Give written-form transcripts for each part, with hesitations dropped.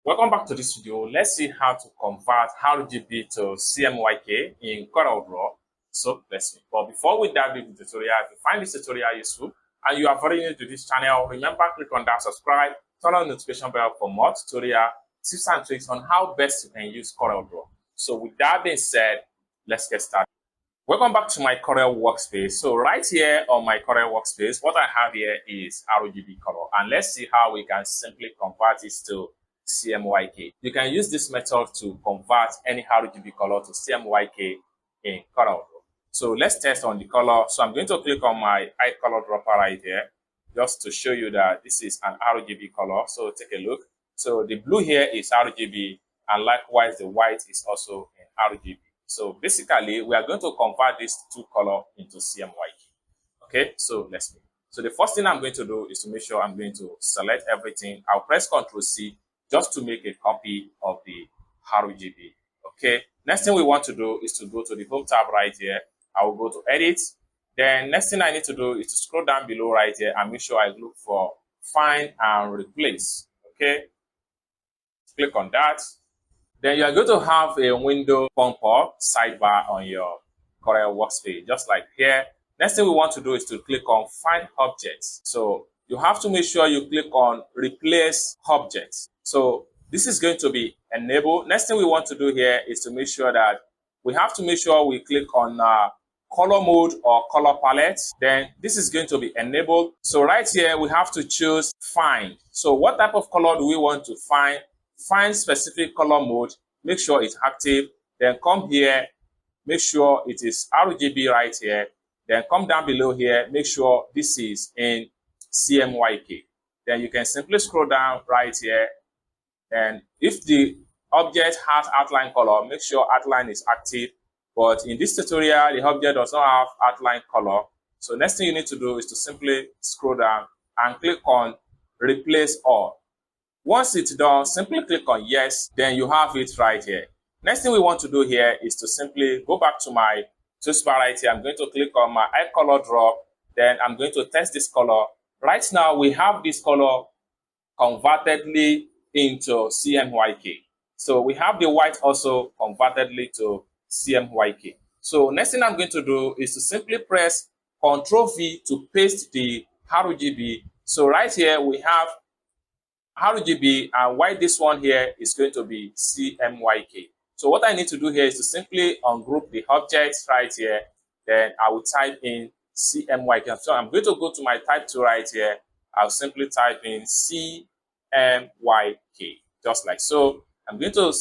Welcome back to this video. Let's see how to convert RGB to CMYK in CorelDraw. So let's see. But before we dive into the tutorial, if you find this tutorial useful and you are very new to this channel, remember click on that subscribe, turn on the notification bell for more tutorial tips and tricks on how best you can use CorelDraw. So with that being said, let's get started. Welcome back to my Corel workspace. So right here on my Corel workspace, what I have here is RGB color, and let's see how we can simply convert it to CMYK. You can use this method to convert any RGB color to CMYK in CorelDraw. So let's test on the color. So I'm going to click on my eye color dropper right here, just to show you that this is an RGB color. So take a look. So the blue here is RGB, and likewise the white is also in RGB. So basically, we are going to convert these two colors into CMYK. Okay, so let's move. So the first thing I'm going to do is to make sure I'm going to select everything. I'll press Ctrl+C just to make a copy of the RGB. Okay, next thing we want to do is to go to the Home tab right here. I will go to Edit. Then next thing I need to do is to scroll down below right here and make sure I look for Find and Replace. Okay, click on that. Then you are going to have a window bumper sidebar on your Corel workspace, just like here. Next thing we want to do is to click on Find Objects. So you have to make sure you click on Replace Objects. So this is going to be enabled. Next thing we want to do here is to make sure that we have to make sure we click on color mode or color palette. Then this is going to be enabled. So right here we have to choose Find. So what type of color do we want to find? Find specific color mode, make sure it's active, then come here, make sure it is RGB right here, then come down below here, make sure this is in CMYK. Then you can simply scroll down right here, and if the object has outline color, make sure outline is active. But in this tutorial, the object does not have outline color. So next thing you need to do is to simply scroll down and click on Replace All. Once it's done, simply click on Yes, then you have it right here. Next thing we want to do here is to simply go back to my toolbar right here. I'm going to click on my eye color drop, then I'm going to test this color. Right now, we have this color convertedly into CMYK. So we have the white also convertedly to CMYK. So next thing I'm going to do is to simply press Ctrl+V to paste the RGB. So right here, we have RGB, and why this one here is going to be CMYK. So what I need to do here is to simply ungroup the objects right here. Then I will type in CMYK. So I'm going to go to my type tool right here. I'll simply type in CMYK, just like so. I'm going to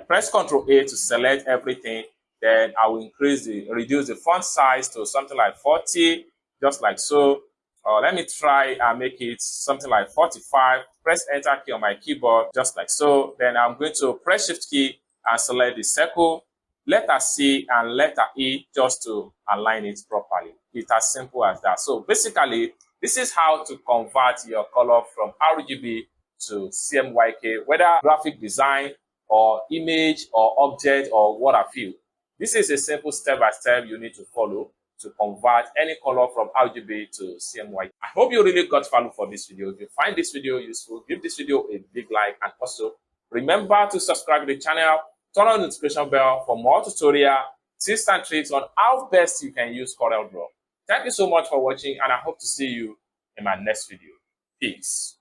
press Ctrl+A to select everything. Then I will reduce the font size to something like 40, just like so. Let me try and make it something like 45. Press Enter key on my keyboard, just like so. Then I'm going to press Shift key and select the circle, letter C and letter E, just to align it properly. It's as simple as that. So basically, this is how to convert your color from RGB to CMYK, whether graphic design or image or object or what have you. This is a simple step-by-step you need to follow to convert any color from RGB to CMYK. I hope you really got value for this video. If you find this video useful, give this video a big like, and also remember to subscribe to the channel, turn on the notification bell for more tutorial tips and tricks on how best you can use CorelDraw. Thank you so much for watching, and I hope to see you in my next video. Peace.